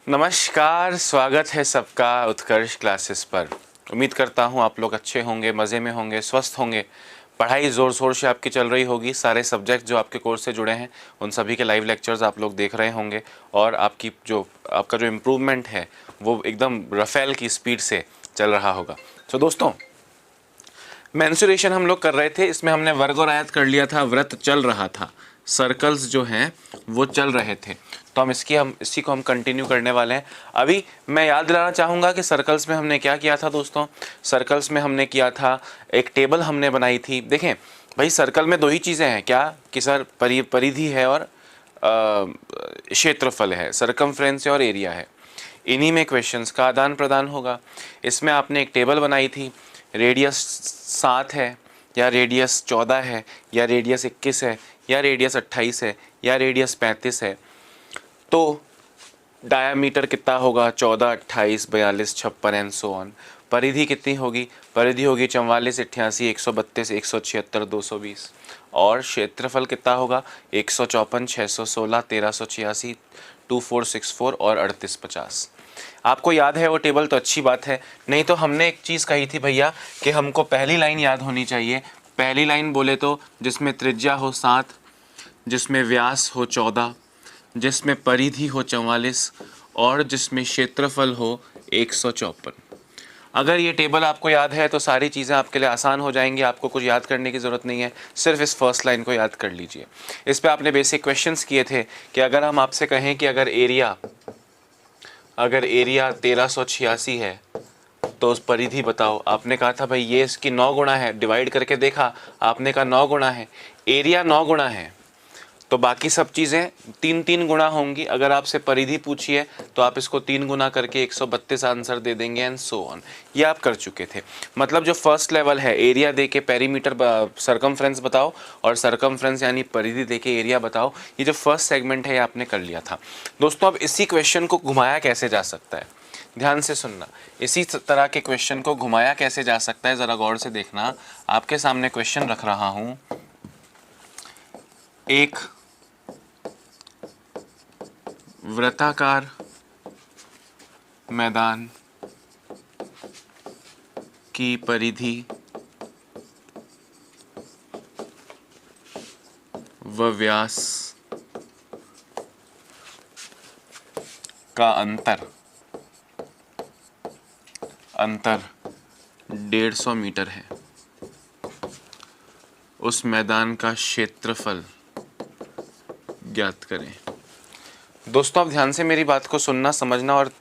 नमस्कार, स्वागत है सबका उत्कर्ष क्लासेस पर। उम्मीद करता हूँ आप लोग अच्छे होंगे, मज़े में होंगे, स्वस्थ होंगे। पढ़ाई ज़ोर शोर से आपकी चल रही होगी। सारे सब्जेक्ट जो आपके कोर्स से जुड़े हैं उन सभी के लाइव लेक्चर्स आप लोग देख रहे होंगे और आपका जो इम्प्रूवमेंट है वो एकदम रफ़ेल की स्पीड से चल रहा होगा। तो दोस्तों, मेंसुरेशन हम लोग कर रहे थे। इसमें हमने वर्ग और आयत कर लिया था, व्रत चल रहा था, सर्कल्स जो हैं वो चल रहे थे। तो इसी को हम कंटिन्यू करने वाले हैं। अभी मैं याद दिलाना चाहूँगा कि सर्कल्स में हमने क्या किया था दोस्तों। सर्कल्स में हमने किया था, एक टेबल हमने बनाई थी। देखें भाई, सर्कल में दो ही चीज़ें हैं, क्या कि सर परिधि है और क्षेत्रफल है, सरकमफ्रेंस है और एरिया है। इन्हीं में क्वेश्चंस का आदान प्रदान होगा। इसमें आपने एक टेबल बनाई थी, रेडियस 7 है या रेडियस 14 है या रेडियस 21 है या रेडियस 28 है या रेडियस 35 है। तो डायामीटर कितना होगा, 14, 28, 42, 56 एंड सो ऑन। परिधि कितनी होगी, परिधि होगी 44, 88, 132, 176, 220। और क्षेत्रफल कितना होगा, 154, 616, 1386, 2464 और 3850। आपको याद है वो टेबल तो अच्छी बात है, नहीं तो हमने एक चीज़ कही थी भैया कि हमको पहली लाइन याद होनी चाहिए। पहली लाइन बोले तो जिसमें त्रिज्या हो 7, जिसमें व्यास हो 14, जिसमें परिधि हो 44 और जिसमें क्षेत्रफल हो 154। अगर ये टेबल आपको याद है तो सारी चीज़ें आपके लिए आसान हो जाएंगी। आपको कुछ याद करने की ज़रूरत नहीं है, सिर्फ इस फर्स्ट लाइन को याद कर लीजिए। इस पे आपने बेसिक क्वेश्चंस किए थे कि अगर हम आपसे कहें कि अगर एरिया 1386 है तो उस परिधि बताओ। आपने कहा था भाई ये इसकी 9 गुना है, डिवाइड करके देखा, आपने कहा 9 गुना है। एरिया 9 गुना है तो बाकी सब चीज़ें 3-3 गुना होंगी। अगर आपसे परिधि पूछी है तो आप इसको 3 गुना करके 132 आंसर दे देंगे एंड सो ऑन। ये आप कर चुके थे। मतलब जो फर्स्ट लेवल है, एरिया दे के पेरीमीटर सरकमफ्रेंस बताओ और सरकमफ्रेंस यानी परिधि दे के एरिया बताओ, ये जो फर्स्ट सेगमेंट है ये आपने कर लिया था। दोस्तों, अब इसी क्वेश्चन को घुमाया कैसे जा सकता है, ध्यान से सुनना। इसी तरह के क्वेश्चन को घुमाया कैसे जा सकता है, ज़रा गौर से देखना। आपके सामने क्वेश्चन रख रहा हूँ। एक वृत्ताकार मैदान की परिधि व व्यास का अंतर 150 मीटर है। उस मैदान का क्षेत्रफल ज्ञात करें। दोस्तों, आप ध्यान से मेरी बात को सुनना, समझना और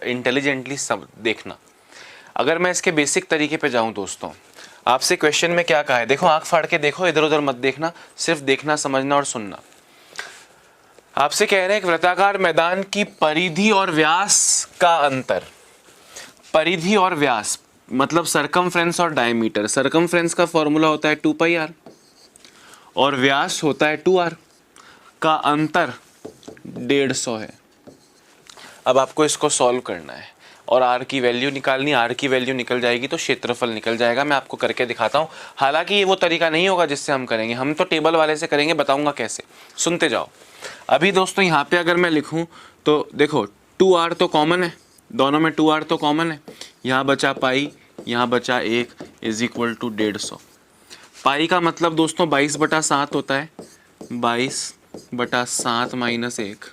इंटेलिजेंटली सब देखना। अगर मैं इसके बेसिक तरीके पे जाऊं दोस्तों, आपसे क्वेश्चन में क्या कहा है, देखो आंख फाड़ के देखो, इधर उधर मत देखना, सिर्फ देखना, समझना और सुनना। आपसे कह रहे हैं कि वृत्ताकार मैदान की परिधि और व्यास का अंतर। परिधि और व्यास मतलब सरकमफ्रेंस और डायमीटर। सरकमफ्रेंस का फॉर्मूला होता है 2πr और व्यास होता है 2r। का अंतर 150 है। अब आपको इसको सॉल्व करना है और r की वैल्यू निकालनी। r की वैल्यू निकल जाएगी तो क्षेत्रफल निकल जाएगा। मैं आपको करके दिखाता हूँ। हालांकि ये वो तरीका नहीं होगा जिससे हम करेंगे, हम तो टेबल वाले से करेंगे, बताऊंगा कैसे, सुनते जाओ। अभी दोस्तों यहाँ पे अगर मैं लिखूँ तो देखो 2r तो कॉमन है, दोनों में 2r तो कॉमन है। यहाँ बचा पाई, यहाँ बचा 1 इज इक्वल टू 150। पाई का मतलब दोस्तों 22/7 होता है। 22/7 minus 1,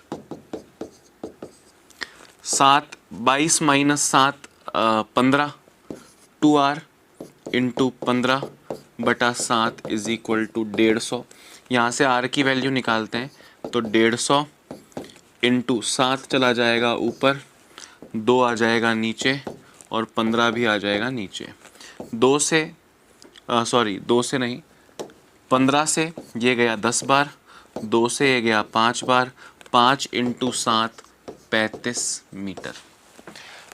22 minus 7 15। 2r into 15/7 is equal to 150। यहाँ से r की वैल्यू निकालते हैं तो 150 इंटू 7 चला जाएगा ऊपर, 2 आ जाएगा नीचे और 15 भी आ जाएगा नीचे। 2 से नहीं, 15 से ये गया 10 बार, 2 से ये गया 5 बार, 5 इंटू 7 35 मीटर।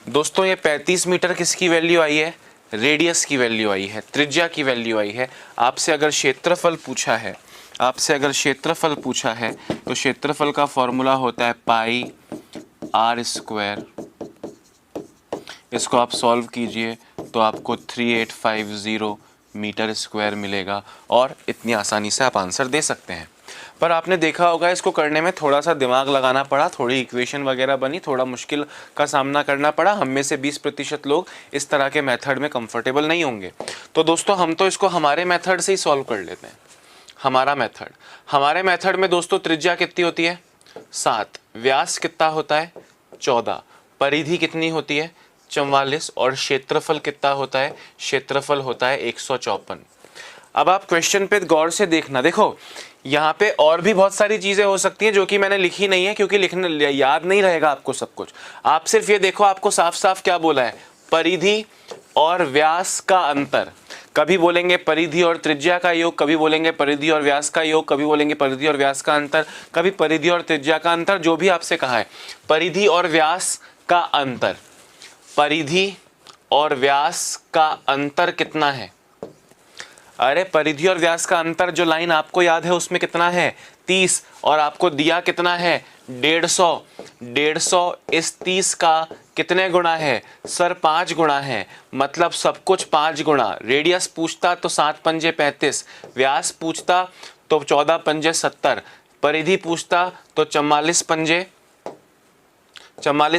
दोस्तों, ये 35 मीटर किसकी वैल्यू आई है, रेडियस की वैल्यू आई है, त्रिज्या की वैल्यू आई है। आपसे अगर क्षेत्रफल पूछा है तो क्षेत्रफल का फॉर्मूला होता है पाई r²। इसको आप सॉल्व कीजिए तो आपको 3850 मीटर स्क्वायर मिलेगा और इतनी आसानी से आप आंसर दे सकते हैं। पर आपने देखा होगा इसको करने में थोड़ा सा दिमाग लगाना पड़ा, थोड़ी इक्वेशन वगैरह बनी, थोड़ा मुश्किल का सामना करना पड़ा। हम में से 20% लोग इस तरह के मेथड में कंफर्टेबल नहीं होंगे। तो दोस्तों हम तो इसको हमारे मेथड से ही सॉल्व कर लेते हैं। हमारे मेथड में दोस्तों त्रिज्या कितनी होती है 7, व्यास कितना होता है 14, परिधि कितनी होती है 44 और क्षेत्रफल कितना होता है, क्षेत्रफल होता है 154। अब आप क्वेश्चन पे गौर से देखना, देखो यहाँ पे और भी बहुत सारी चीजें हो सकती हैं जो कि मैंने लिखी नहीं है, क्योंकि लिखने याद नहीं रहेगा आपको सब कुछ। आप सिर्फ ये देखो आपको साफ साफ क्या बोला है, परिधि और व्यास का अंतर। कभी बोलेंगे परिधि और त्रिज्या का योग, कभी बोलेंगे परिधि और व्यास का योग, कभी बोलेंगे परिधि और व्यास का अंतर, कभी परिधि और त्रिज्या का अंतर। जो भी आपसे कहा है परिधि और व्यास का अंतर, परिधि और व्यास का अंतर कितना है? अरे परिधि और व्यास का अंतर जो लाइन आपको याद है उसमें कितना है 30, और आपको दिया कितना है 150। 150 इस 30 का कितने गुणा है सर 5 गुणा है, मतलब सब कुछ 5 गुणा। रेडियस पूछता तो 7 पंजे 35, व्यास पूछता तो 14 पंजे 70, परिधि पूछता तो 44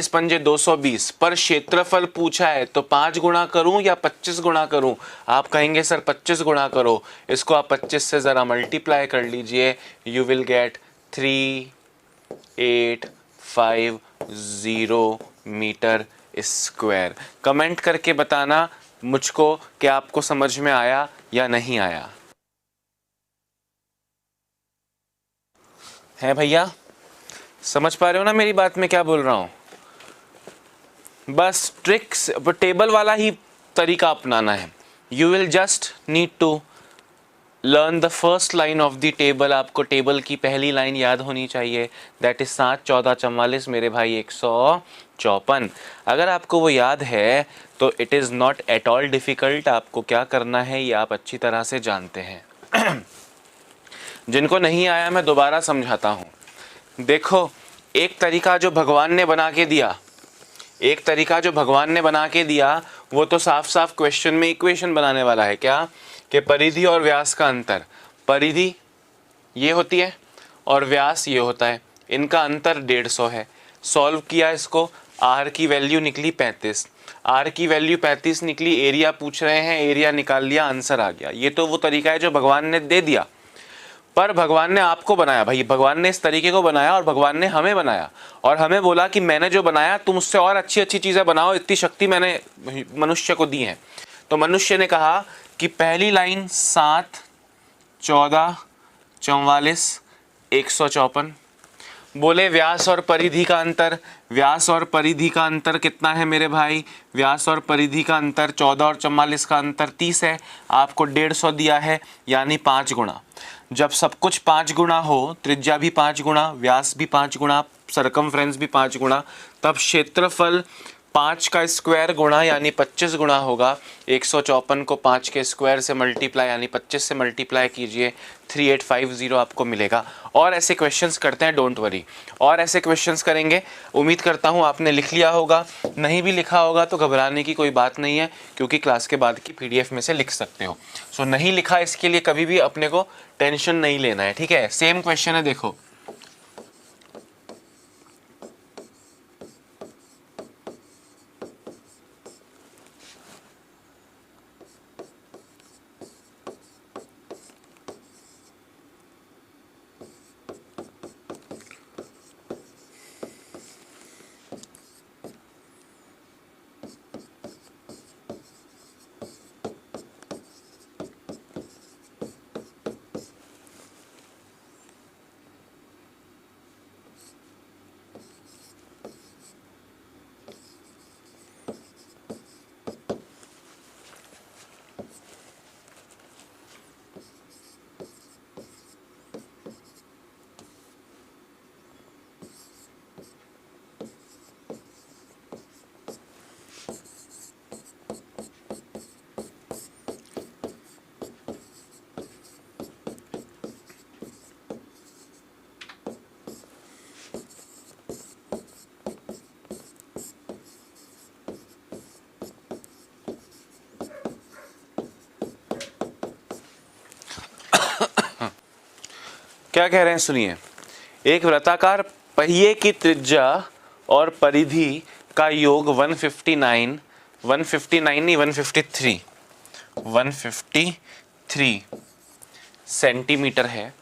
पंजे 220, पर क्षेत्रफल पूछा है तो 5 गुणा करूं या 25 गुणा करूं? आप कहेंगे सर 25 गुणा करो, इसको आप 25 से ज़रा मल्टीप्लाई कर लीजिए, you will get 3850 metre square. Comment करके बताना मुझको कि आपको समझ में आया या नहीं आया है भैया। समझ पा रहे हो ना मेरी बात में क्या बोल रहा हूं? बस ट्रिक्स टेबल वाला ही तरीका अपनाना है। You will just need to learn the first line of the table. आपको टेबल की पहली लाइन याद होनी चाहिए, दैट इज 7 14 44 मेरे भाई 154। अगर आपको वो याद है तो it is not at all difficult. आपको क्या करना है ये आप अच्छी तरह से जानते हैं। जिनको नहीं आया मैं दोबारा समझाता हूँ। देखो एक तरीका जो भगवान ने बना के दिया, वो तो साफ साफ क्वेश्चन में इक्वेशन बनाने वाला है। क्या कि परिधि और व्यास का अंतर, परिधि ये होती है और व्यास ये होता है, इनका अंतर 150 है। सॉल्व किया इसको, आर की वैल्यू निकली 35, आर की वैल्यू 35 निकली, एरिया पूछ रहे हैं, एरिया निकाल लिया, आंसर आ गया। ये तो वो तरीका है जो भगवान ने दे दिया, पर भगवान ने आपको बनाया भाई, भगवान ने इस तरीके को बनाया और भगवान ने हमें बनाया और हमें बोला कि मैंने जो बनाया तुम उससे और अच्छी अच्छी चीज़ें बनाओ, इतनी शक्ति मैंने मनुष्य को दी है। तो मनुष्य ने कहा कि पहली लाइन 7 14 44 154, बोले व्यास और परिधि का अंतर, व्यास और परिधि का अंतर कितना है मेरे भाई, व्यास और परिधि का अंतर 14 और 44 का अंतर 30 है, आपको 150 दिया है, यानी 5 गुणा। जब सब कुछ 5 गुणा हो, त्रिज्या भी 5 गुणा, व्यास भी 5 गुणा, सरकमफ्रेंस भी 5 गुणा, तब क्षेत्रफल 5 का स्क्वायर गुणा यानी 25 गुणा होगा। 154 को 5 के स्क्वायर से मल्टीप्लाई यानी 25 से मल्टीप्लाई कीजिए, 3850 आपको मिलेगा। और ऐसे क्वेश्चंस करते हैं, डोंट वरी, और ऐसे क्वेश्चंस करेंगे। उम्मीद करता हूँ आपने लिख लिया होगा, नहीं भी लिखा होगा तो घबराने की कोई बात नहीं है, क्योंकि क्लास के बाद की PDF में से लिख सकते हो। सो नहीं लिखा इसके लिए कभी भी अपने को टेंशन नहीं लेना है, ठीक है। सेम क्वेश्चन है, देखो क्या कह रहे हैं सुनिए, एक वृत्ताकार पहिए की त्रिज्या और परिधि का योग 159 नहीं 153 सेंटीमीटर है।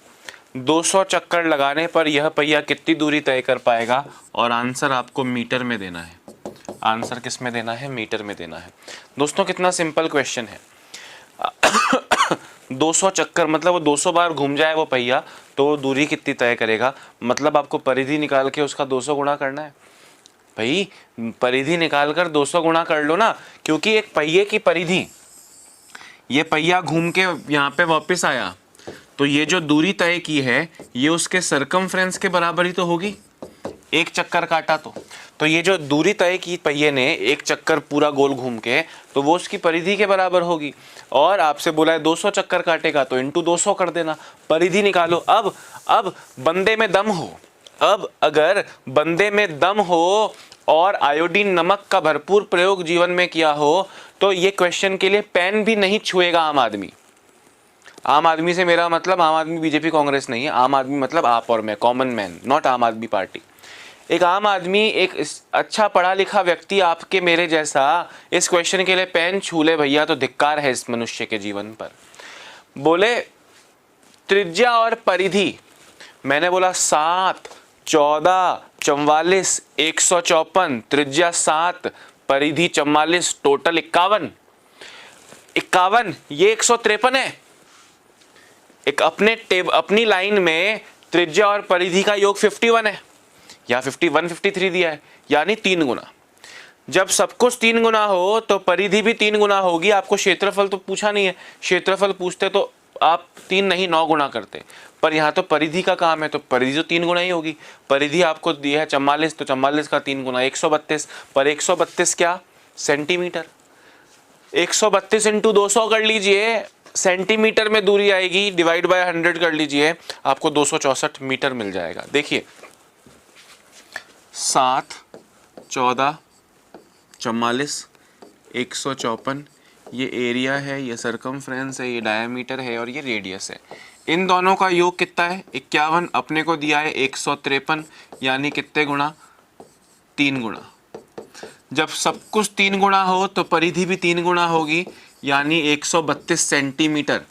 200 चक्कर लगाने पर यह पहिया कितनी दूरी तय कर पाएगा, और आंसर आपको मीटर में देना है। आंसर किस में देना है, मीटर में देना है। दोस्तों कितना सिंपल क्वेश्चन है। 200 चक्कर मतलब वो 200 बार घूम जाए वो पहिया, तो वो दूरी कितनी तय करेगा, मतलब आपको परिधि निकाल के उसका 200 गुणा करना है। भाई परिधि निकाल कर 200 गुणा कर लो ना, क्योंकि एक पहिए की परिधि, ये पहिया घूम के यहाँ पे वापस आया, तो ये जो दूरी तय की है ये उसके सरकमफ्रेंस के बराबर ही तो होगी, एक चक्कर काटा तो ये जो दूरी तय की पहिए ने एक चक्कर पूरा गोल घूम के, तो वो उसकी परिधि के बराबर होगी। और आपसे बोला है 200 चक्कर काटेगा तो इंटू 200 कर देना, परिधि निकालो। अब बंदे में दम हो, अब अगर बंदे में दम हो और आयोडीन नमक का भरपूर प्रयोग जीवन में किया हो, तो ये क्वेश्चन के लिए पेन भी नहीं छुएगा आम आदमी। आम आदमी से मेरा मतलब आम आदमी बीजेपी कांग्रेस नहीं है, आम आदमी मतलब आप और मैं, कॉमन मैन, नॉट आम आदमी पार्टी। एक आम आदमी, एक अच्छा पढ़ा लिखा व्यक्ति आपके मेरे जैसा इस क्वेश्चन के लिए पेन छू ले भैया, तो धिक्कार है इस मनुष्य के जीवन पर। बोले त्रिज्या और परिधि, मैंने बोला 7, 14, 44, 154, त्रिज्या 7, परिधि 44, टोटल 51, ये 153 है। एक अपनी लाइन में त्रिज्या और परिधि का योग 51 है, या 51, 53 दिया है, यानी 3 गुना। जब सब कुछ 3 गुना हो तो परिधि भी 3 गुना होगी। आपको क्षेत्रफल तो पूछा नहीं है, क्षेत्रफल पूछते तो आप 3 नहीं 9 गुना करते, पर यहाँ तो परिधि का काम है तो परिधि तो 3 गुना ही होगी। परिधि आपको दिया है 44, तो 44 का 3 गुना 132, पर 132 क्या, सेंटीमीटर। 132 इंटू 200 कर लीजिए, सेंटीमीटर में दूरी आएगी, डिवाइड बाय 100 कर लीजिए, आपको 264 मीटर मिल जाएगा। देखिए 7, 14, 44, 154, ये एरिया है, ये सरकमफ्रेंस है, ये डायमीटर है और ये रेडियस है। इन दोनों का योग कितना है, 51, अपने को दिया है 153, यानी कितने गुना, 3 गुना। जब सब कुछ 3 गुना हो तो परिधि भी 3 गुना होगी, यानी 132 सेंटीमीटर।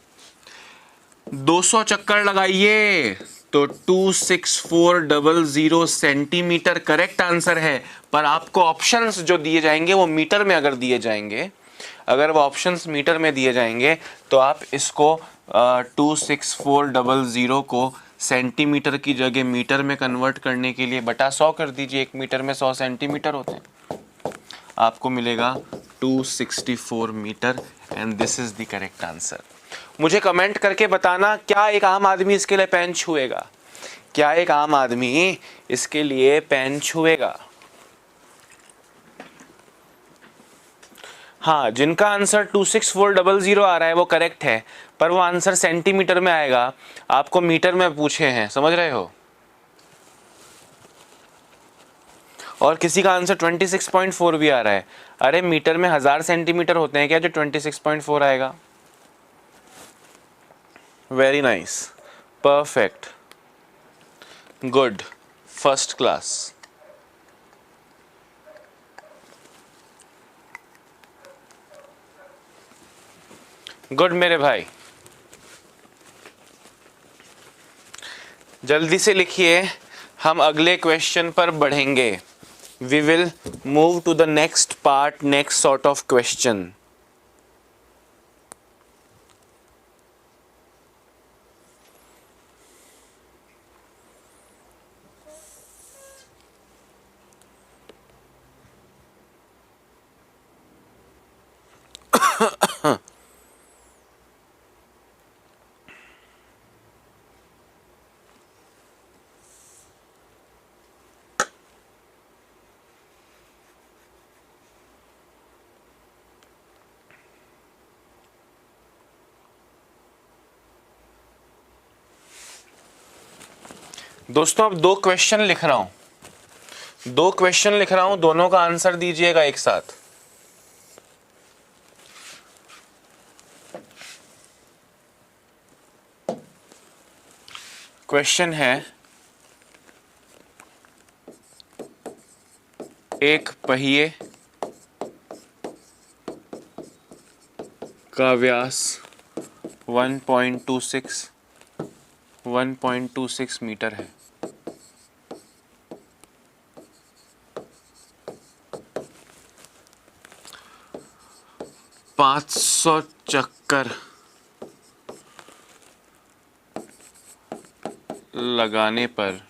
200 चक्कर लगाइए तो 26400 सेंटीमीटर करेक्ट आंसर है। पर आपको ऑप्शंस जो दिए जाएंगे वो मीटर में अगर दिए जाएंगे, अगर वो ऑप्शंस मीटर में दिए जाएंगे तो आप इसको 26400 को सेंटीमीटर की जगह मीटर में कन्वर्ट करने के लिए बटा 100 कर दीजिए। 1 मीटर में 100 सेंटीमीटर होते हैं, आपको मिलेगा 264 metre, and this is the correct answer. मुझे कमेंट करके बताना, क्या एक आम आदमी इसके लिए पेन छुएगा, क्या एक आम आदमी इसके लिए पेन छुएगा। हाँ, जिनका आंसर 26400 आ रहा है वो करेक्ट है, पर वो आंसर सेंटीमीटर में आएगा, आपको मीटर में पूछे हैं, समझ रहे हो। और किसी का आंसर 26.4 भी आ रहा है। अरे मीटर में 1000 सेंटीमीटर होते हैं क्या जो 26.4 आएगा। Very nice, perfect, good, first class. Good मेरे भाई, जल्दी से लिखिए, हम अगले क्वेश्चन पर बढ़ेंगे। We will move to the next part, next sort of question. दोस्तों अब 2 क्वेश्चन लिख रहा हूं, 2 क्वेश्चन लिख रहा हूं, दोनों का आंसर दीजिएगा एक साथ। क्वेश्चन है, एक पहिए का व्यास 1.26 मीटर है। पाँच सौ चक्कर लगाने पर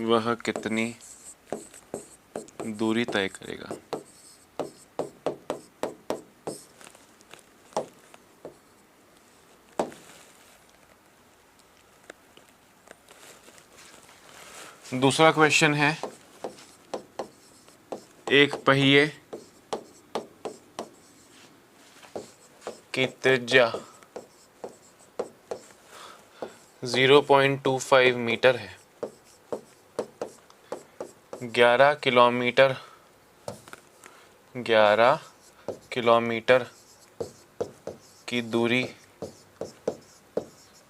वह कितनी दूरी तय करेगा। दूसरा क्वेश्चन है, एक पहिए की त्रिज्या 0.25 मीटर है। 11 किलोमीटर की दूरी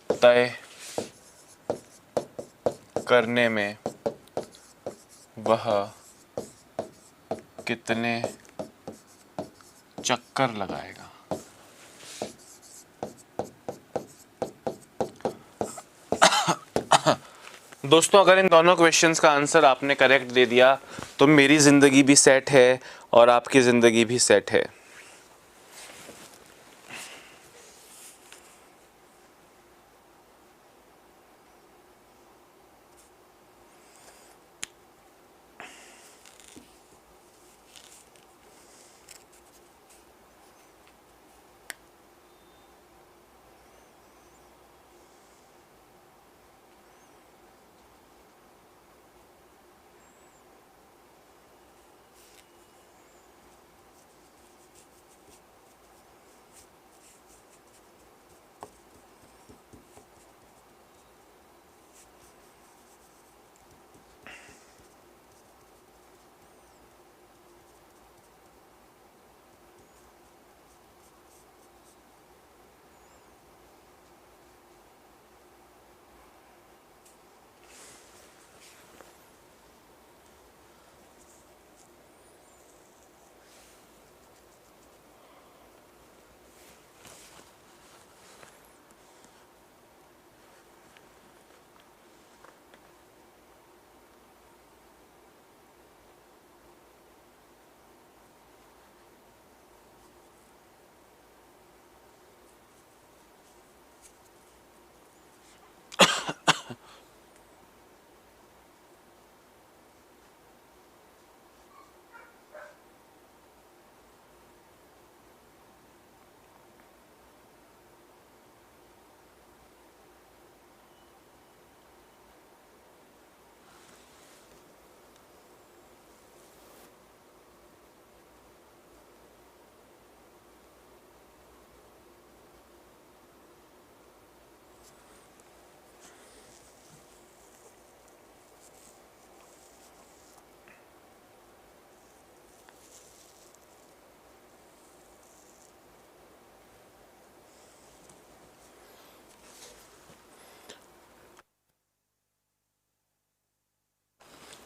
तय करने में वह कितने चक्कर लगाएगा। दोस्तों, अगर इन दोनों क्वेश्चंस का आंसर आपने करेक्ट दे दिया तो मेरी ज़िंदगी भी सेट है और आपकी ज़िंदगी भी सेट है।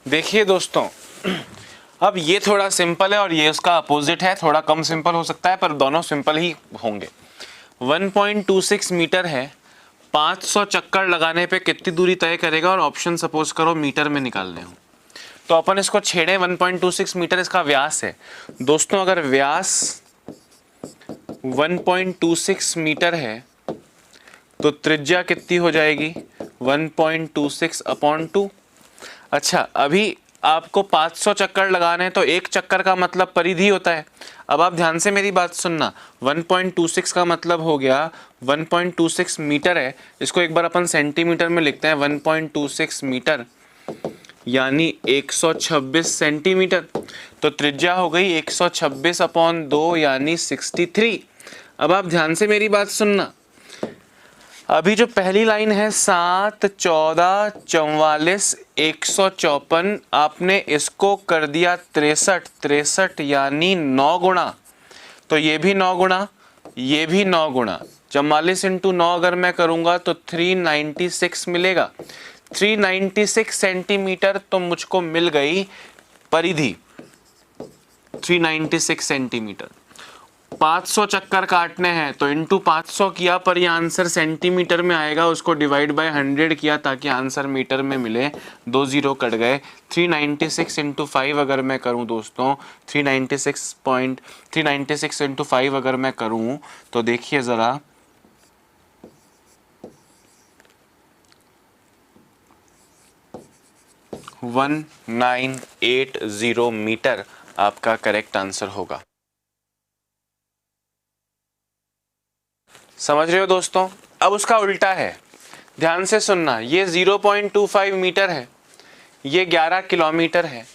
देखिए दोस्तों, अब ये थोड़ा सिंपल है और ये उसका अपोजिट है, थोड़ा कम सिंपल हो सकता है पर दोनों सिंपल ही होंगे। 1.26 मीटर है, 500 चक्कर लगाने पे कितनी दूरी तय करेगा और ऑप्शन सपोज करो मीटर में निकालने हो। तो अपन इसको छेड़े, 1.26 मीटर इसका व्यास है। दोस्तों, अगर व्यास 1.26 मीटर है तो त्रिज्या कितनी हो जाएगी, 1.26/2। अच्छा, अभी आपको 500 चक्कर लगाने हैं तो एक चक्कर का मतलब परिधि होता है। अब आप ध्यान से मेरी बात सुनना, 1.26 का मतलब हो गया 1.26 मीटर है, इसको एक बार अपन सेंटीमीटर में लिखते हैं। 1.26 मीटर यानी 126 सेंटीमीटर, तो त्रिज्या हो गई 126/2 यानी 63। अब आप ध्यान से मेरी बात सुनना, अभी जो पहली लाइन है 7, 14, 44, 154, आपने इसको कर दिया 63 यानी 9 गुणा, तो ये भी 9 गुणा, ये भी 9 गुणा 44 इंटू 9 अगर मैं करूंगा तो 396 मिलेगा। 396 सेंटीमीटर तो मुझको मिल गई परिधि, 396 सेंटीमीटर। 500 चक्कर काटने हैं तो इंटू 500 किया, पर ये आंसर सेंटीमीटर में आएगा, उसको डिवाइड बाय 100 किया ताकि आंसर मीटर में मिले। 2 जीरो कट गए। 396 इंटू 5 अगर मैं करूं दोस्तों, 396 इंटू 5 अगर मैं करूं तो देखिए ज़रा, 1980 मीटर आपका करेक्ट आंसर होगा। समझ रहे हो दोस्तों? अब उसका उल्टा है, ध्यान से सुनना। ये 0.25 मीटर है, ये 11 किलोमीटर है।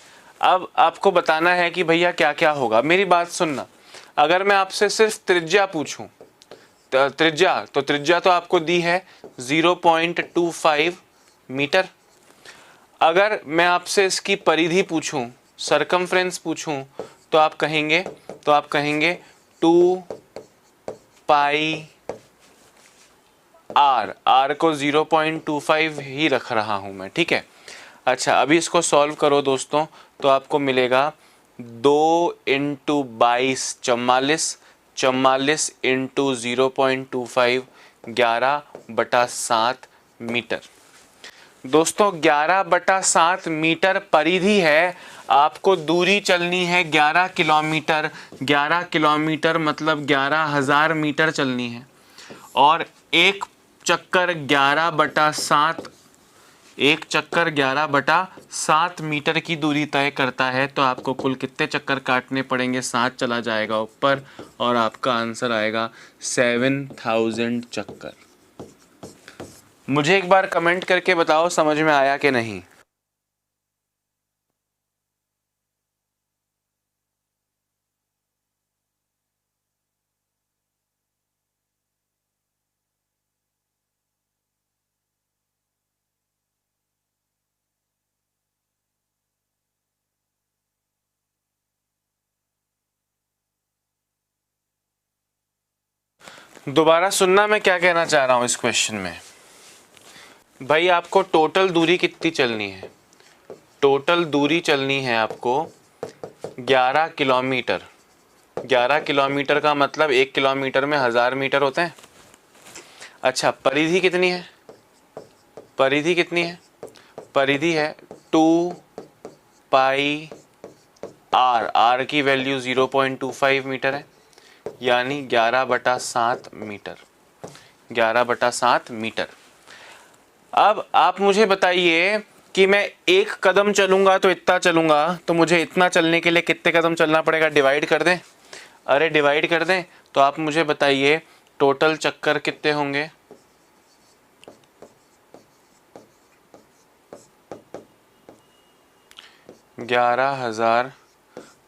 अब आपको बताना है कि भैया क्या क्या होगा। मेरी बात सुनना, अगर मैं आपसे सिर्फ त्रिज्या पूछूं, त्रिज्या तो आपको दी है 0.25 मीटर। अगर मैं आपसे इसकी परिधि पूछूं, सरकमफ्रेंस पूछूं, तो आप कहेंगे 2 पाई आर को 0.25 ही रख रहा हूं मैं, ठीक है। अच्छा, अभी इसको सॉल्व करो दोस्तों, तो आपको मिलेगा 2 इंटू 22 44, 44 इंटू 0.25 11/7 मीटर। दोस्तों 11/7 मीटर परिधि है, आपको दूरी चलनी है 11 किलोमीटर। 11 किलोमीटर मतलब 11,000 मीटर चलनी है, और एक चक्कर 11/7 मीटर की दूरी तय करता है। तो आपको कुल कितने चक्कर काटने पड़ेंगे? 7 चला जाएगा ऊपर, और आपका आंसर आएगा 7000 चक्कर। मुझे एक बार कमेंट करके बताओ समझ में आया कि नहीं। दोबारा सुनना मैं क्या कहना चाह रहा हूं इस क्वेश्चन में। भाई आपको टोटल दूरी कितनी चलनी है? टोटल दूरी चलनी है आपको 11 किलोमीटर। 11 किलोमीटर का मतलब 1 किलोमीटर में 1000 मीटर होते हैं। अच्छा, परिधि कितनी है? परिधि है 2 पाई आर की वैल्यू 0.25 मीटर है, यानी 11/7 मीटर। 11/7 मीटर। अब आप मुझे बताइए कि मैं एक कदम चलूंगा तो इतना चलूंगा, तो मुझे इतना चलने के लिए कितने कदम चलना पड़ेगा? डिवाइड कर दें। अरे डिवाइड कर दें, तो आप मुझे बताइए टोटल चक्कर कितने होंगे? 11,000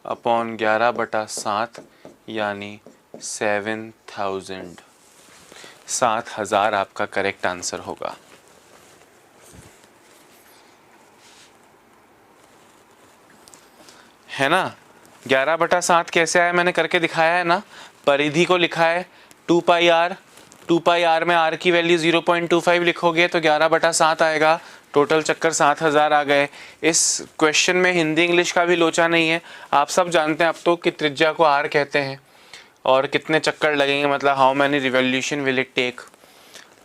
अपॉन 11/7 यानी 7000। 7000 आपका करेक्ट आंसर होगा। है ना? 11/7 कैसे आया? मैंने करके दिखाया है ना। परिधि को लिखा है 2 पाई आर। 2 पाई आर में आर की वैल्यू 0.25 लिखोगे तो 11/7 आएगा। टोटल चक्कर 7000 आ गए। इस क्वेश्चन में हिंदी इंग्लिश का भी लोचा नहीं है, आप सब जानते हैं अब तो कि त्रिज्या को आर कहते हैं, और कितने चक्कर लगेंगे मतलब how many revolution will it take.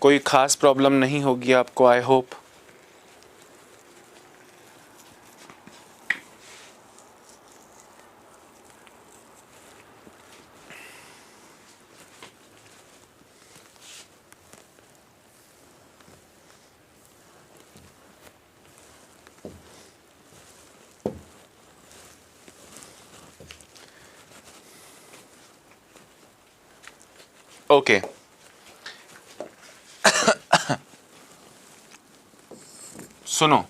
कोई खास प्रॉब्लम नहीं होगी आपको, आई होप। ओके, सुनो।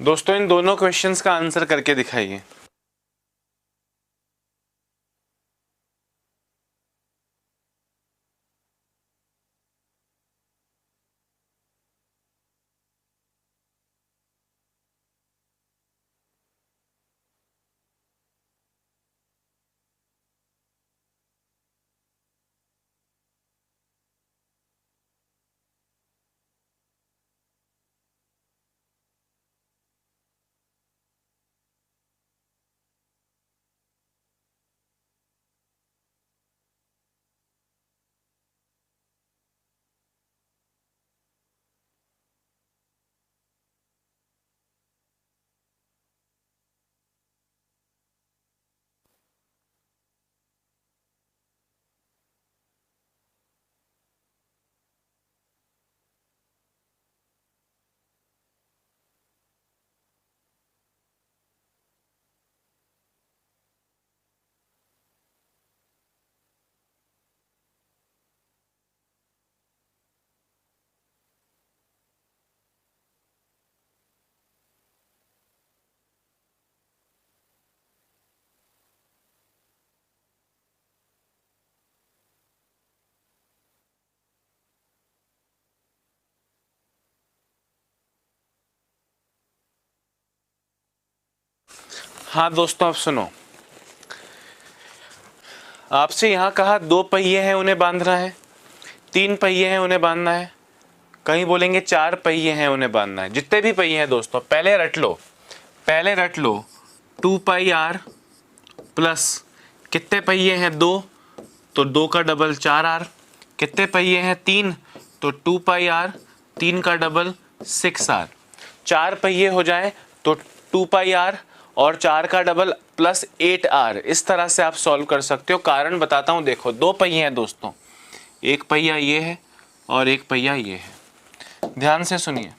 दोस्तों इन दोनों क्वेश्चंस का आंसर करके दिखाइए। हाँ दोस्तों, आप सुनो, आपसे यहाँ कहा 2 पहिए हैं उन्हें बांधना है, 3 पहिए हैं उन्हें बांधना है, कहीं बोलेंगे 4 पहिए हैं उन्हें बांधना है। जितने भी पहिए हैं दोस्तों पहले रट लो 2 पाई आर प्लस कितने पहिए हैं 2, तो 2 का डबल 4 आर। कितने पहिए हैं 3, तो 2 पाई आर, 3 का डबल 6 आर। 4 पहिए हो जाए तो 2 पाई आर और 4 का डबल प्लस 8 आर। इस तरह से आप सॉल्व कर सकते हो। कारण बताता हूँ, देखो 2 पहिए हैं दोस्तों, एक पहिया ये है और एक पहिया ये है। ध्यान से सुनिए,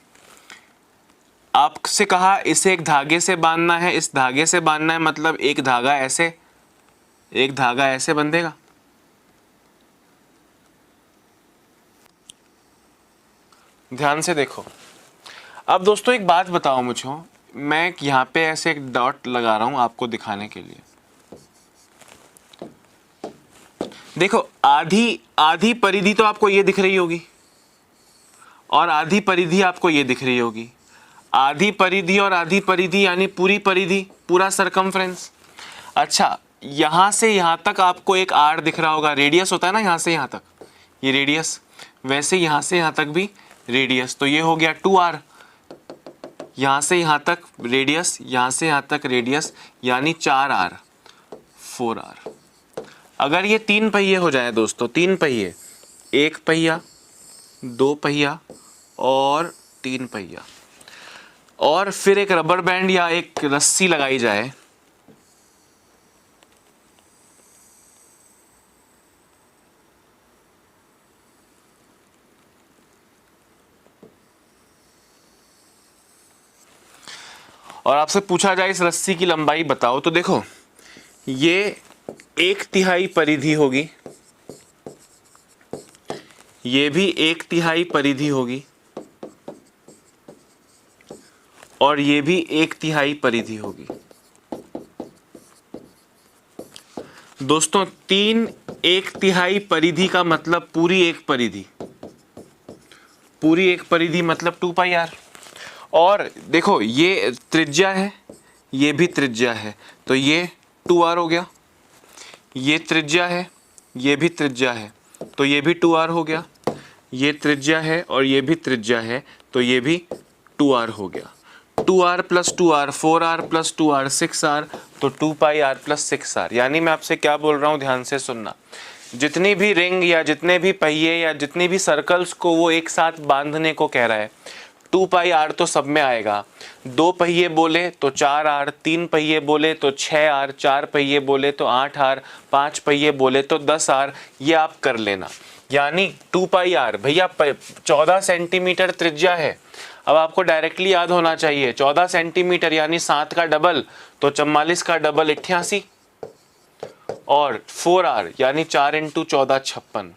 आपसे कहा इसे एक धागे से बांधना है, इस धागे से बांधना है मतलब एक धागा ऐसे बंधेगा। ध्यान से देखो। अब दोस्तों एक बात बताओ मुझे, मैं यहाँ पे ऐसे एक डॉट लगा रहा हूं आपको दिखाने के लिए। देखो आधी परिधि तो आपको ये दिख रही होगी और आधी परिधि आपको ये दिख रही होगी। आधी परिधि और आधी परिधि यानी पूरी परिधि, पूरा सरकमफ्रेंस। अच्छा, यहां से यहां तक आपको एक आर दिख रहा होगा, रेडियस होता है ना, यहां से यहां तक ये रेडियस, वैसे यहां से यहां तक भी रेडियस, तो ये हो गया 2r। यहां से यहां तक रेडियस, यहां से यहां तक रेडियस, यानी 4r 4r। अगर ये 3 पहिए हो जाए दोस्तों, 3 पहिए, 1 पहिया, 2 पहिया और 3 पहिया, और फिर एक रबर बैंड या एक रस्सी लगाई जाए, और आपसे पूछा जाए इस रस्सी की लंबाई बताओ, तो देखो ये 1/3 परिधि होगी, ये भी 1/3 परिधि होगी, और ये भी 1/3 परिधि होगी। दोस्तों 3 1/3 परिधि का मतलब पूरी एक परिधि, पूरी एक परिधि मतलब 2 पाई आर। और देखो ये त्रिज्या है, ये भी त्रिज्या है, तो ये 2r हो गया। ये त्रिज्या है, ये भी त्रिज्या है, तो ये भी 2r हो गया। ये त्रिज्या है और ये भी त्रिज्या है, तो ये भी 2r हो गया। 2r plus 2r 4r plus 2r 6r, तो 2 पाई r प्लस 6r। यानी मैं आपसे क्या बोल रहा हूँ, ध्यान से सुनना, जितनी भी रिंग या जितने भी पहिए या जितनी भी सर्कल्स को वो एक साथ बांधने को कह रहा है, 2 पाई आर तो सब में आएगा। 2 पहिए बोले तो 4r, 3 पहिए बोले तो 6r, 4 पहिए बोले तो 8r, 5 पहिए बोले तो 10r। ये आप कर लेना। यानी 2 पाई आर भैया 14 सेंटीमीटर त्रिज्या है। अब आपको डायरेक्टली याद होना चाहिए 14 सेंटीमीटर यानी 7 का डबल, तो 44 का डबल 88, और 4r यानी 4 इंटू 14 56,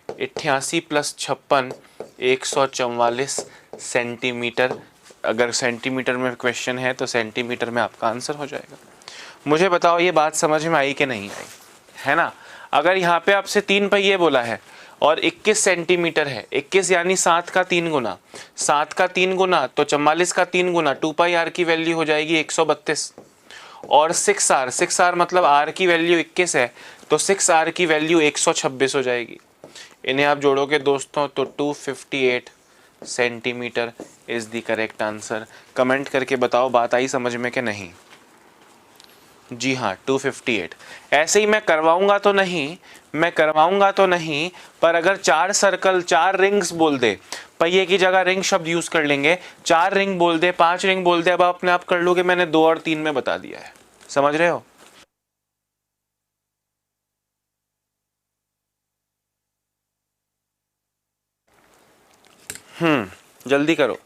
88 प्लस 56 144 सेंटीमीटर अगर सेंटीमीटर में क्वेश्चन है तो सेंटीमीटर में आपका आंसर हो जाएगा। मुझे बताओ ये बात समझ में आई कि नहीं आई, है ना। अगर यहाँ पे आपसे 3 पहिए बोला है और 21 सेंटीमीटर है, 21 यानी 7 का 3 गुना, 7 का 3 गुना तो 44 का 3 गुना, 2πr की वैल्यू हो जाएगी 132। और 6r मतलब r की वैल्यू 21 है तो 6r की वैल्यू 126 हो जाएगी। इन्हें आप जोड़ोगे दोस्तों तो 258 centimetre is the correct answer. Comment करके बताओ बात आई समझ में कि नहीं। जी हाँ 258। ऐसे ही मैं करवाऊंगा तो नहीं, पर अगर 4 सर्कल 4 रिंग्स बोल दे, पहिए की जगह रिंग शब्द यूज कर लेंगे, 4 रिंग बोल दे, 5 रिंग बोल दे, अब आप अपने आप कर लोगे मैंने 2 और 3 में बता दिया है। समझ रहे हो। जल्दी करो।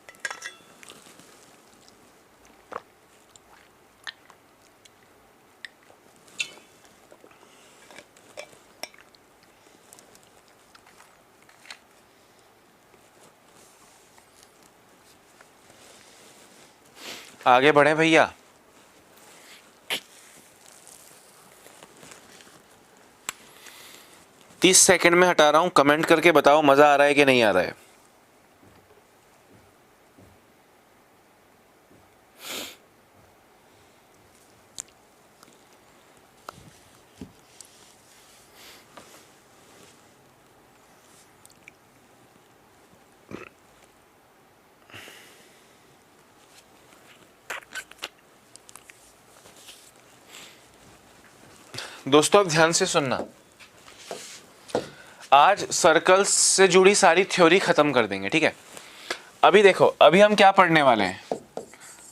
आगे बढ़े भैया। तीस सेकंड में हटा रहा हूं, कमेंट करके बताओ मजा आ रहा है कि नहीं आ रहा है। दोस्तों अब ध्यान से सुनना, आज सर्कल्स से जुड़ी सारी थ्योरी खत्म कर देंगे, ठीक है। अभी देखो, अभी हम क्या पढ़ने वाले हैं,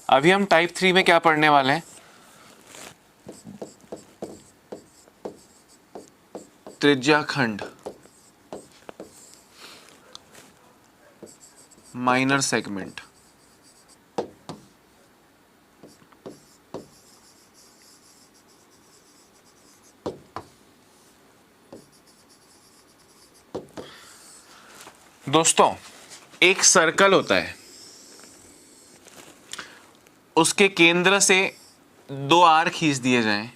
अभी हम टाइप 3 में क्या पढ़ने वाले हैं, त्रिज्याखंड, माइनर सेगमेंट। दोस्तों एक सर्कल होता है, उसके केंद्र से 2 आर खींच दिए जाएं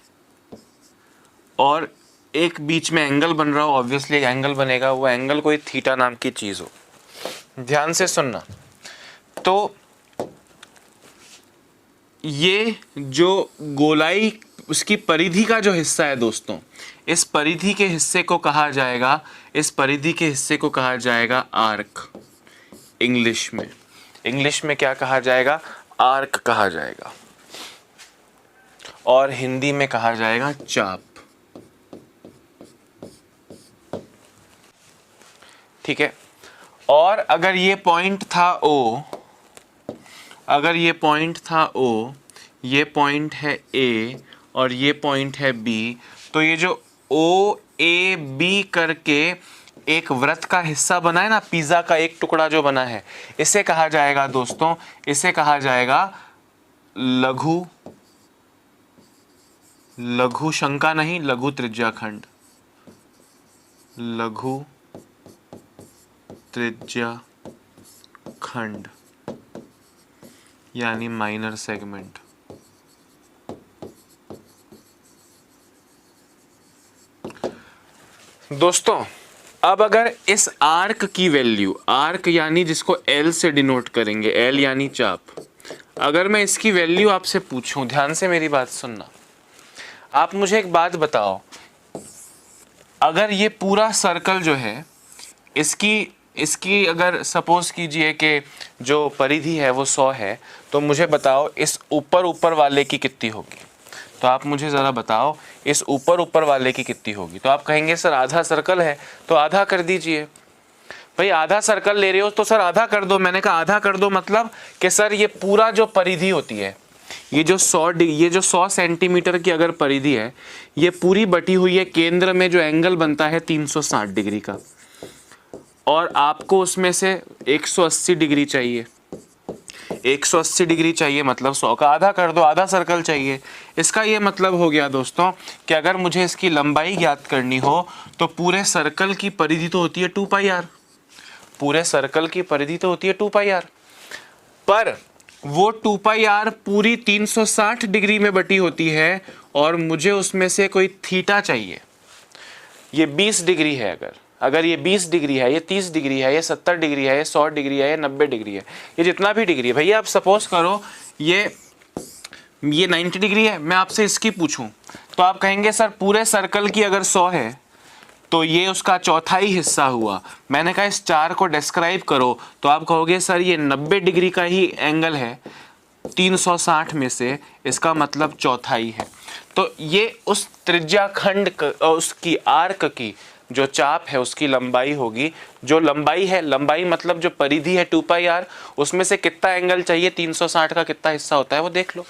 और एक बीच में एंगल बन रहा हो, ऑब्वियसली एक एंगल बनेगा, वो एंगल कोई थीटा नाम की चीज हो। ध्यान से सुनना, तो ये जो गोलाई उसकी परिधि का जो हिस्सा है दोस्तों, इस परिधि के हिस्से को कहा जाएगा, इस परिधि के हिस्से को कहा जाएगा आर्क। इंग्लिश में क्या कहा जाएगा, आर्क कहा जाएगा, और हिंदी में कहा जाएगा चाप। ठीक है। और अगर ये पॉइंट था O, अगर ये पॉइंट था O, ये पॉइंट है A और ये पॉइंट है B, तो ये जो OAB करके एक वृत्त का हिस्सा बना है ना, पिज्जा का एक टुकड़ा जो बना है, इसे कहा जाएगा दोस्तों, इसे कहा जाएगा लघु शंका नहीं, लघु त्रिज्याखंड, लघु त्रिज्याखंड यानी माइनर सेगमेंट। दोस्तों अब अगर इस आर्क की वैल्यू, आर्क यानी जिसको L से डिनोट करेंगे, L यानी चाप, अगर मैं इसकी वैल्यू आपसे पूछूं, ध्यान से मेरी बात सुनना, आप मुझे एक बात बताओ, अगर ये पूरा सर्कल जो है इसकी अगर सपोज कीजिए कि जो परिधि है वो 100 है, तो मुझे बताओ इस ऊपर वाले की कितनी होगी। तो आप मुझे ज़रा बताओ इस ऊपर वाले की कितनी होगी। तो आप कहेंगे सर आधा सर्कल है तो आधा कर दीजिए। भाई आधा सर्कल ले रहे हो तो सर आधा कर दो। मैंने कहा आधा कर दो मतलब कि सर ये पूरा जो परिधि होती है, ये जो 100 सेंटीमीटर की अगर परिधि है, ये पूरी बटी हुई है, केंद्र में जो एंगल बनता है 360 डिग्री का, और आपको उसमें से 180 डिग्री चाहिए, 180 डिग्री चाहिए, मतलब 100 का आधा कर दो, आधा सर्कल चाहिए। इसका ये मतलब हो गया दोस्तों कि अगर मुझे इसकी लंबाई ज्ञात करनी हो तो पूरे सर्कल की परिधि तो होती है 2πr, पूरे सर्कल की परिधि तो होती है 2πr, पर वो 2 पाई आर पूरी 360 डिग्री में बटी होती है और मुझे उसमें से कोई थीटा चाहिए। ये 20 डिग्री है, अगर ये 20 डिग्री है, ये 30 डिग्री है, ये 70 डिग्री है, ये 100 डिग्री है, ये 90 डिग्री है, ये जितना भी डिग्री है भैया, आप सपोज करो ये 90 डिग्री है, मैं आपसे इसकी पूछूं तो आप कहेंगे सर पूरे सर्कल की अगर 100 है तो ये उसका चौथाई हिस्सा हुआ। मैंने कहा इस चार को डिस्क्राइब करो तो आप कहोगे सर ये 90 डिग्री का ही एंगल है 360 में से, इसका मतलब चौथाई है। तो ये उस त्रिज्याखंड उसकी आर्क की जो चाप है उसकी लंबाई होगी। जो लंबाई है, लंबाई मतलब जो परिधि है 2 पाई आर, उसमें से कितना एंगल चाहिए, 360 का कितना हिस्सा होता है वो देख लो।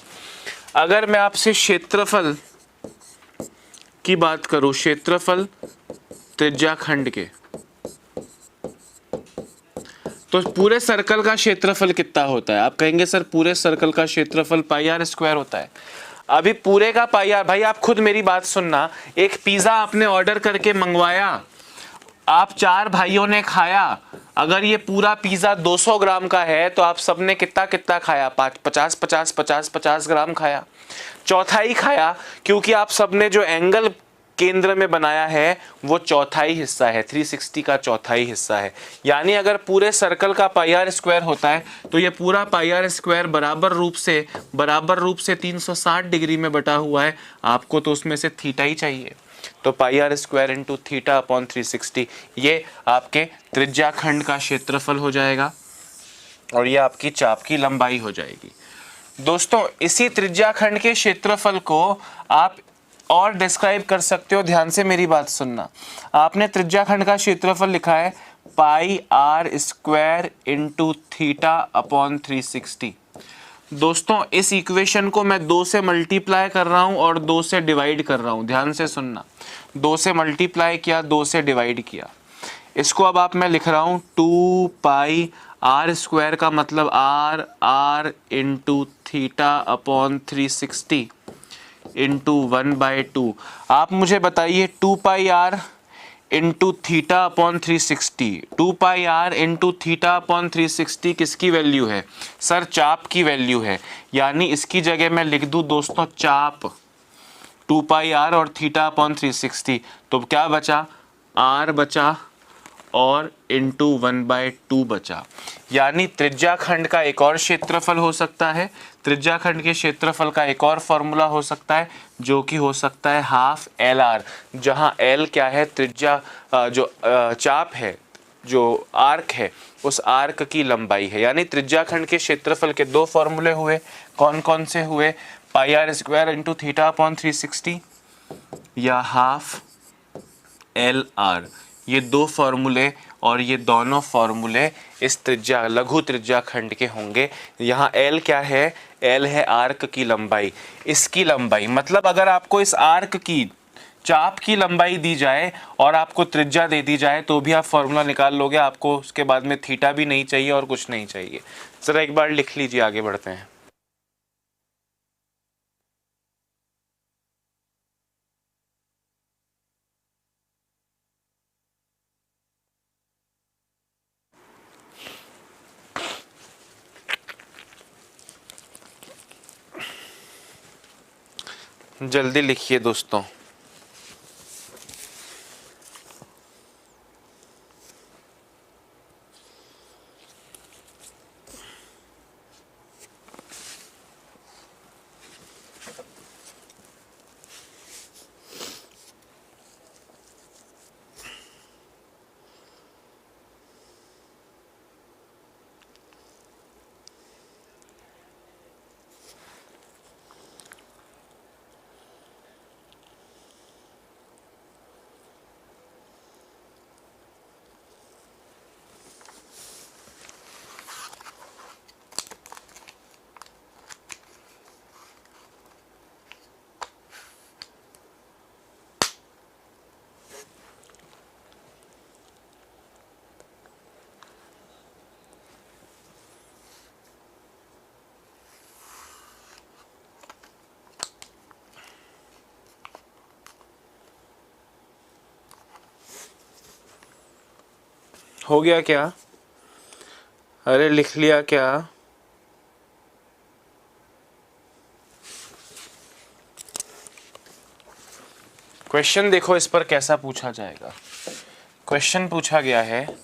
अगर मैं आपसे क्षेत्रफल की बात करूं, क्षेत्रफल त्रिज्याखंड के, तो पूरे सर्कल का क्षेत्रफल कितना होता है? आप कहेंगे सर पूरे सर्कल का क्षेत्रफल पाई आर स्क्वायर होता है। अभी पूरे का पाई आर, भाई आप खुद मेरी बात सुनना, एक पिज्जा आपने ऑर्डर करके मंगवाया, आप 4 भाइयों ने खाया, अगर ये पूरा पिज्जा 200 ग्राम का है तो आप सबने कितना कितना खाया? 50 ग्राम खाया, चौथाई खाया, क्योंकि आप सबने जो एंगल केंद्र में बनाया है वो चौथाई हिस्सा है, 360 का चौथाई हिस्सा है। यानी अगर पूरे सर्कल का पाई आर स्क्वायर होता है तो ये पूरा पाई आर स्क्वायर बराबर रूप से 360 डिग्री में बटा हुआ है। आपको तो उसमें से थीटा ही चाहिए, तो pi r square into theta upon 360, ये आपके त्रिज्याखंड का क्षेत्रफल हो जाएगा और ये आपकी चाप की लंबाई हो जाएगी। दोस्तों इसी त्रिज्याखंड के क्षेत्रफल को आप और डिस्क्राइब कर सकते हो, ध्यान से मेरी बात सुनना। आपने त्रिज्याखंड का क्षेत्रफल लिखा है pi r square into theta upon 360। दोस्तों इस इक्वेशन को मैं 2 से मल्टीप्लाई कर रहा हूं और 2 से डिवाइड कर रहा हूं, ध्यान से सुनना। 2 से मल्टीप्लाई किया, 2 से डिवाइड किया, इसको अब आप मैं लिख रहा हूं 2 पाई आर स्क्वायर का मतलब r into theta upon 360 into 1/2। आप मुझे बताइए 2 pi r into theta upon 360, 2 pi r into theta upon 360 किसकी वैल्यू है? सर चाप की वैल्यू है। यानी इसकी जगह मैं लिख दूं दोस्तों चाप 2 पाई आर और थीटा अपॉन 360, तो क्या बचा? आर बचा और इंटू 1/2 बचा। यानी त्रिज्याखंड का एक और क्षेत्रफल हो सकता है, त्रिज्याखंड के क्षेत्रफल का एक और फॉर्मूला हो सकता है जो कि हो सकता है हाफ एल आर, जहां एल क्या है? त्रिज्या जो चाप है, जो आर्क है, उस आर्क की लंबाई है। यानी त्रिज्याखंड के क्षेत्रफल के 2 फॉर्मूले हुए, कौन कौन से हुए? Pi r square into theta upon 360 या हाफ एल आर, ये 2 फॉर्मूले और ये दोनों फॉर्मूले इस लघु त्रिज्याखंड के होंगे। यहाँ एल क्या है? एल है आर्क की लंबाई, इसकी लंबाई, मतलब अगर आपको इस आर्क की चाप की लंबाई दी जाए और आपको त्रिज्या दे दी जाए तो भी आप फॉर्मूला निकाल लोगे, आपको उसके बाद में थीटा भी नहीं चाहिए और कुछ नहीं चाहिए। जरा एक बार लिख लीजिए, आगे बढ़ते हैं। जल्दी लिखिए दोस्तों। हो गया क्या? अरे लिख लिया क्या? क्वेश्चन देखो इस पर कैसा पूछा जाएगा। क्वेश्चन पूछा गया है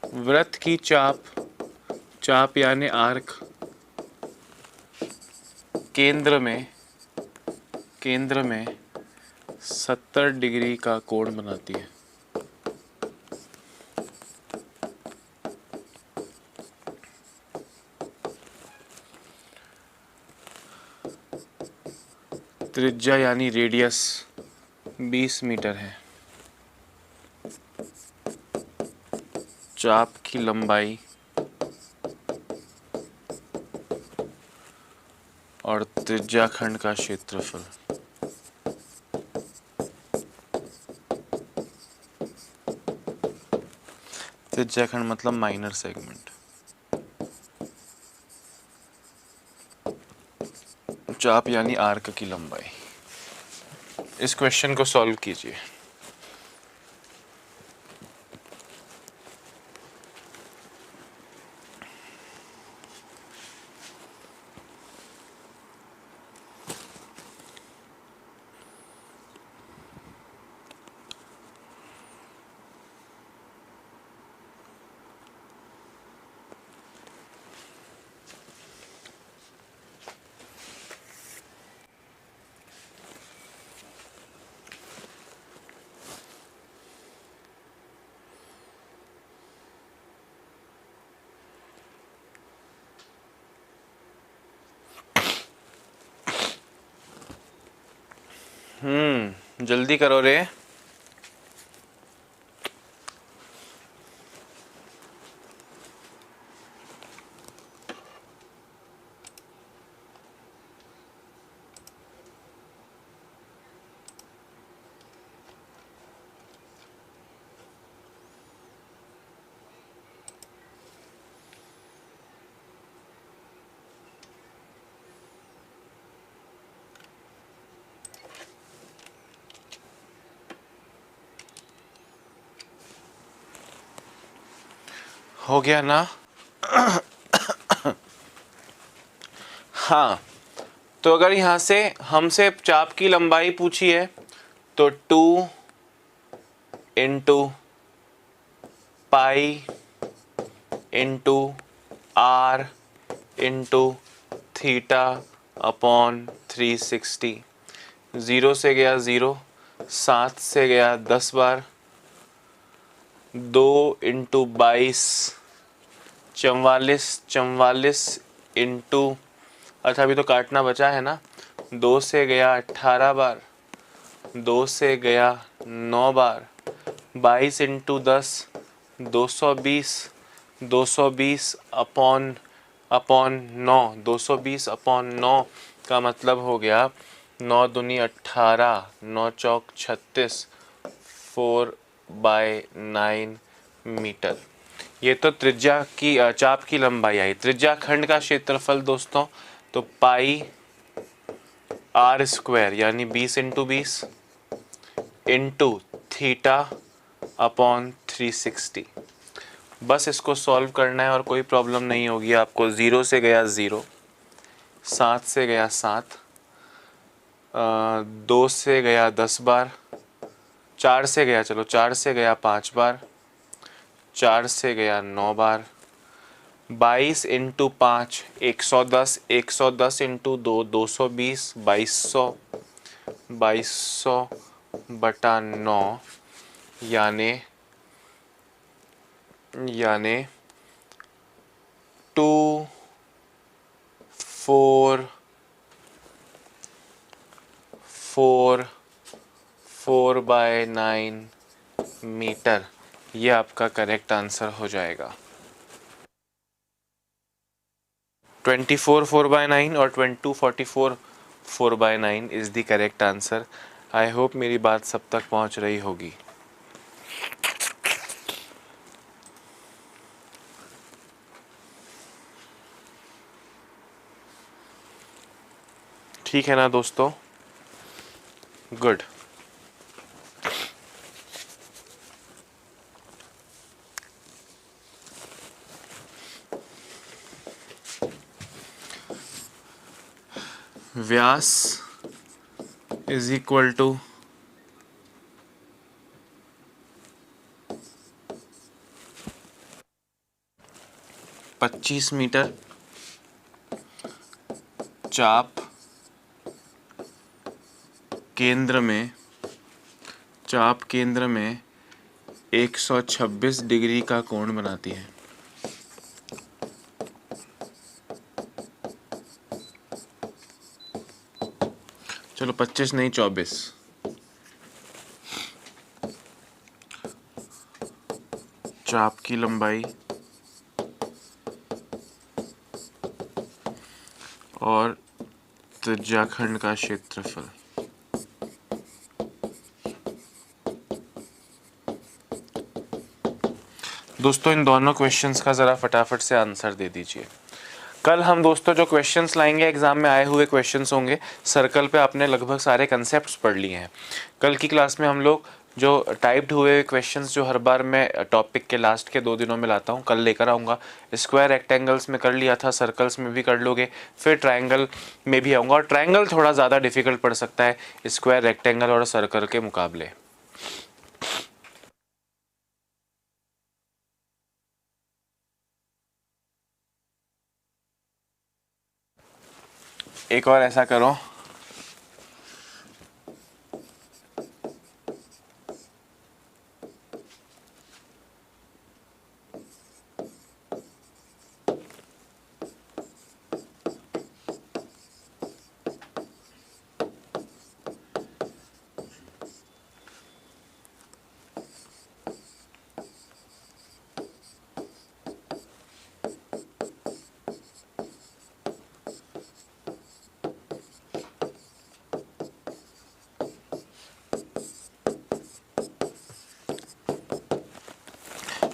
वृत्त की चाप, चाप यानी आर्क केंद्र में 70 डिग्री का कोण बनाती है। त्रिज्या यानी रेडियस 20 मीटर है। चाप की लंबाई और त्रिज्याखंड का क्षेत्रफल। त्रिज्याखंड मतलब माइनर सेगमेंट। चाप यानी आर्क की लंबाई। इस क्वेश्चन को सॉल्व कीजिए। जल्दी करो रे। हो गया ना? हाँ, तो अगर यहाँ से हमसे चाप की लंबाई पूछी है तो 2 into pi into R into theta upon 360। 0 से गया 0, 7 से गया 10 बार, 2 इंटू 22, 44 इंटू, अच्छा अभी तो काटना बचा है ना, 2 से गया 18 बार, 2 से गया 9 बार, 22 इंटू 10 220, 220 अपॉन 9, 220 अपॉन 9 का मतलब हो गया 9 दूनी 18, 9 चौक 36, 4/9 मीटर। ये तो त्रिज्या की चाप की लंबाई आई। त्रिज्याखंड का क्षेत्रफल दोस्तों तो पाई आर स्क्वायर यानी 20 इंटू 20 इंटू थीटा अपॉन 360। बस इसको सॉल्व करना है और कोई प्रॉब्लम नहीं होगी आपको। 0 से गया 0, 7 से गया 7, 2 से गया 10 बार, 4 से गया, चलो 4 से गया 5 बार, 4 से गया 9 बार, 22 इंटू 5 110, 110 इंटू 2 220, 2200, 2200 बटा 9 यानी 2 4 4/9 मीटर। ये आपका करेक्ट आंसर हो जाएगा। 24 4/9 और 2244 4/9 is the correct answer. I hope मेरी बात सब तक पहुंच रही होगी। ठीक है ना दोस्तों? गुड। व्यास इज इक्वल टू 25 मीटर, चाप केंद्र में 126 डिग्री का कोण बनाती है। चलो 25 नहीं 24। चाप की लंबाई और त्रिज्याखंड का क्षेत्रफल। दोस्तों इन दोनों क्वेश्चंस का ज़रा फटाफट से आंसर दे दीजिए। कल हम दोस्तों जो क्वेश्चंस लाएंगे एग्जाम में आए हुए क्वेश्चंस होंगे। सर्कल पे आपने लगभग सारे कंसेप्ट्स पढ़ लिए हैं। कल की क्लास में हम लोग जो टाइप्ड हुए क्वेश्चंस जो हर बार मैं टॉपिक के लास्ट के 2 दिनों में लाता हूँ, कल लेकर आऊँगा। स्क्वायर रेक्टेंगल्स में कर लिया था, सर्कल्स में भी कर लोगे, फिर ट्रायंगल में भी आऊँगा। और ट्रायंगल थोड़ा ज़्यादा डिफिकल्ट पड़ सकता है स्क्वायर रेक्टेंगल और सर्कल के मुकाबले। एक और ऐसा करो,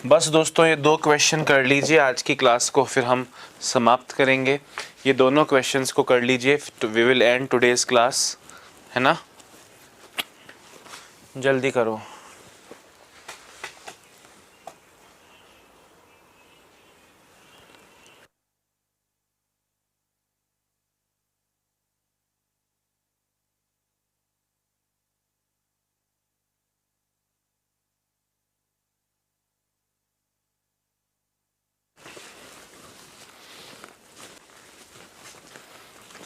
बस दोस्तों ये 2 क्वेश्चन कर लीजिए, आज की क्लास को फिर हम समाप्त करेंगे। ये दोनों क्वेश्चंस को कर लीजिए, we will end today's class, है ना। जल्दी करो।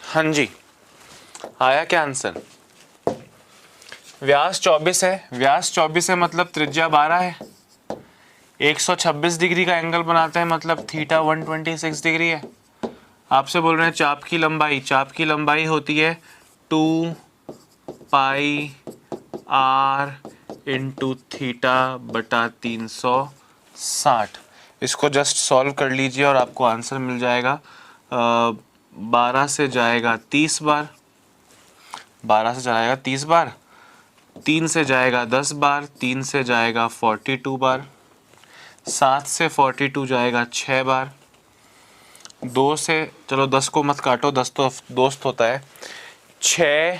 हाँ जी, आया क्या आंसर? व्यास 24 है, व्यास 24 है मतलब त्रिज्या 12 है। 126 डिग्री का एंगल बनाते हैं मतलब थीटा 126 डिग्री है। आपसे बोल रहे हैं चाप की लंबाई, चाप की लंबाई होती है 2 पाई आर इंटू थीटा बटा 360। इसको जस्ट सॉल्व कर लीजिए और आपको आंसर मिल जाएगा। 12 से जाएगा 30 बार, 12 से जाएगा 30 बार, 3 से जाएगा 10 बार, 3 से जाएगा 42 बार, 7 से 42 जाएगा 6 बार, 2 से, चलो 10 को मत काटो, 10 तो दोस्त होता है। 6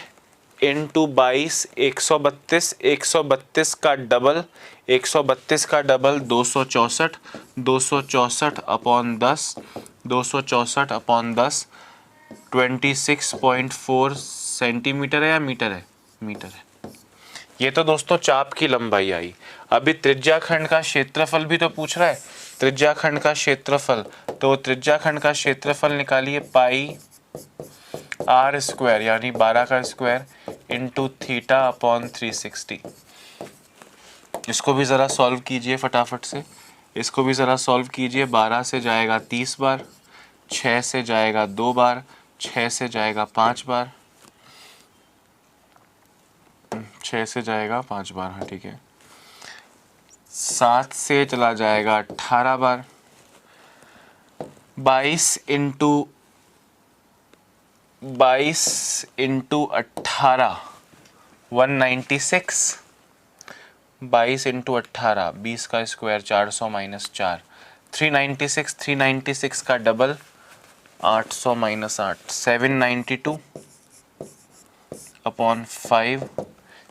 इंटू 22 132, 132 का डबल, 132 का डबल 264, 264 अपॉन 10, 264 अपॉन 10 26.4 सेंटीमीटर है या मीटर है? मीटर है। ये तो दोस्तों चाप की लंबाई आई। अभी त्रिज्याखंड का क्षेत्रफल भी तो पूछ रहा है, त्रिज्याखंड का क्षेत्रफल। तो त्रिज्याखंड का क्षेत्रफल निकालिए, पाई आर स्क्वायर यानी 12 का स्क्वायर इंटू थीटा अपॉन 360। इसको भी ज़रा सॉल्व कीजिए फटाफट से, इसको भी ज़रा सॉल्व कीजिए। 12 से जाएगा 30 बार, 6 से जाएगा 2 बार, 6 से जाएगा 5 बार, 6 से जाएगा 5 बार, हाँ ठीक है। 7 से चला जाएगा 18 बार, 22 इंटू 18 196, 22 इंटू 18, 20 का स्क्वायर 400 माइनस 4, 396, 396 का डबल 800 माइनस 8, 792 अपॉन 5,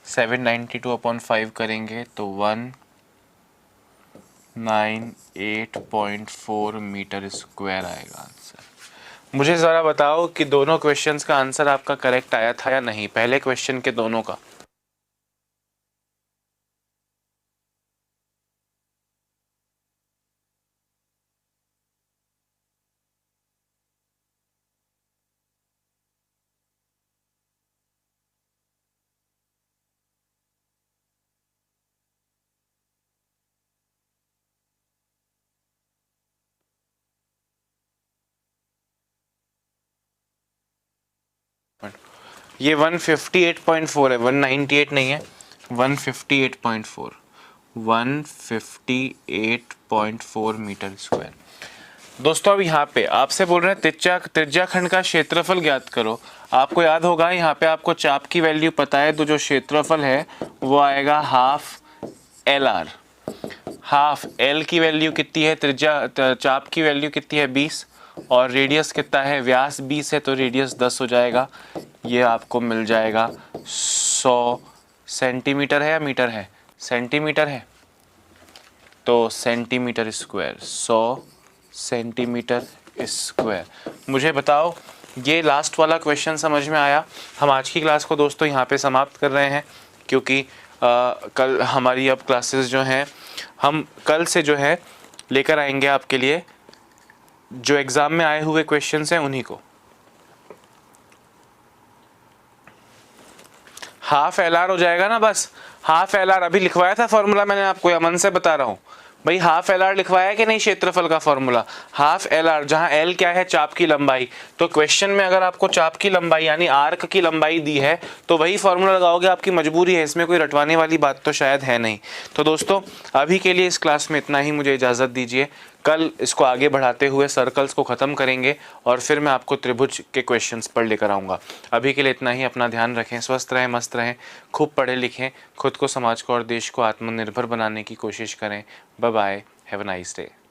792 अपॉन 5 करेंगे तो 198.4 मीटर स्क्वायर आएगा आंसर। मुझे ज़रा बताओ कि दोनों क्वेश्चंस का आंसर आपका करेक्ट आया था या नहीं, पहले क्वेश्चन के दोनों का। ये 158.4 है, 198 नहीं है, 158.4, 158.4 मीटर स्क्वायर। दोस्तों अब यहाँ पे आपसे बोल रहे हैं त्रिज्याखंड का क्षेत्रफल ज्ञात करो। आपको याद होगा यहाँ पे आपको चाप की वैल्यू पता है, तो जो क्षेत्रफल है वो आएगा हाफ LR। हाफ L की वैल्यू कितनी है, चाप की वैल्यू कितनी है 20, और रेडियस कितना है, व्यास 20 है तो रेडियस 10 हो जाएगा। ये आपको मिल जाएगा 100 सेंटीमीटर है या मीटर है, सेंटीमीटर है, तो सेंटीमीटर स्क्वायर, 100 सेंटीमीटर स्क्वायर। मुझे बताओ ये लास्ट वाला क्वेश्चन समझ में आया। हम आज की क्लास को दोस्तों यहाँ पे समाप्त कर रहे हैं, क्योंकि कल हमारी अब क्लासेस जो हैं, हम कल से जो है लेकर आएंगे आपके लिए जो एग्ज़ाम में आए हुए क्वेश्चंस हैं उन्हीं को। हाफ LR हो जाएगा ना, बस हाफ LR अभी लिखवाया था फॉर्मूला मैंने आपको, या मन से बता रहा हूँ भाई, हाफ LR लिखवाया है कि नहीं क्षेत्रफल का फॉर्मूला, हाफ LR, जहाँ L क्या है, चाप की लंबाई। तो क्वेश्चन में अगर आपको चाप की लंबाई यानी आर्क की लंबाई दी है तो वही फॉर्मूला लगाओगे, आपकी मजबूरी है, इसमें कोई रटवाने वाली बात तो शायद है नहीं। तो दोस्तों अभी के लिए इस क्लास में इतना ही, मुझे इजाज़त दीजिए। कल इसको आगे बढ़ाते हुए सर्कल्स को ख़त्म करेंगे और फिर मैं आपको त्रिभुज के क्वेश्चंस पर लेकर आऊँगा। अभी के लिए इतना ही, अपना ध्यान रखें, स्वस्थ रहें, मस्त रहें, खूब पढ़े लिखें, खुद को, समाज को और देश को आत्मनिर्भर बनाने की कोशिश करें। Bye bye, have a nice day.